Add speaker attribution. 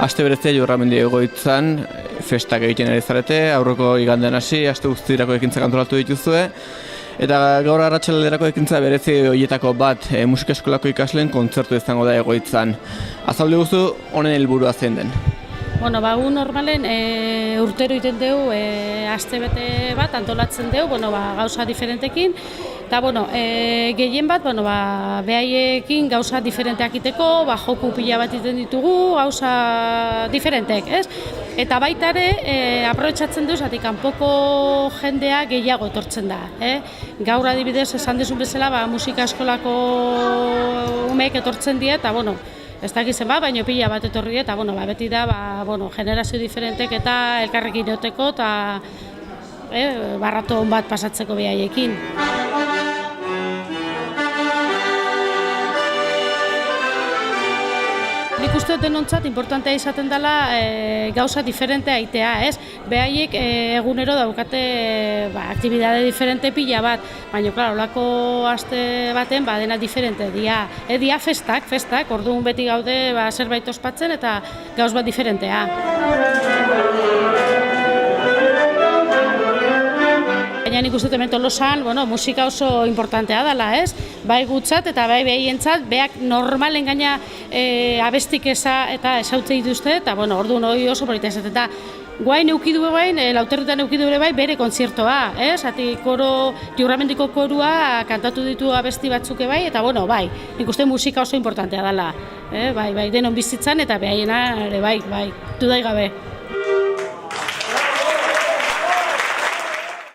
Speaker 1: Aste berezia Jurramendi egoitzan, festak egiten ari zarete, aurreko igandean hasi, aste guztirako ekintzak antolatu dituzue. Eta gaur arratsalderako ekintza berezi horietako bat, musika eskolako ikasleen kontzertu izango da egoitzan. Azaldu guzu, honen helburua zein den?
Speaker 2: Bueno, gu normalen urtero iten dugu astebete bat antolatzen dugu, gauza diferentekin. Eta, gehien bat, behaiekin gauza diferenteak iteko, joku pila bat iten ditugu, gauza diferentek, ez? Eta baita ere, aprobetxatzen dugu, zati kanpoko jendea gehiago etortzen da. Gaur adibidez, esan dezun bezala, musika eskolako umeek etortzen dira, eta, ez dakizen baina pila bat etorri eta beti da generazio diferentek eta elkarrekin eoteko eta barrato on bat pasatzeko behaiekin. Nik uste dut denontzat importantea izaten dela gauza diferentea aitea, ez? Behaiek egunero daukate aktibidade diferente pila bat, baina, klaro, olako aste baten dena diferente dia. Dia festak, orduan beti gaude zerbait ospatzen eta gauz bat diferentea. Baina nik uste hemen Tolosan, musika oso importantea dela, ez? Bai gutzat eta bai behaientzat, beak normalen gaina abestik eta esautze dituzte, eta orduan hori oso polita esaten. Eta guain eukidu bain, Lauterretan eukidu bai bere kontzertoa, ez? Jurramendiko korua kantatu ditu abesti batzuk bai, eta bai, nik uste musika oso importantea dela. Bai, denon bizitzan eta behaiena ere bai, dudai gabe.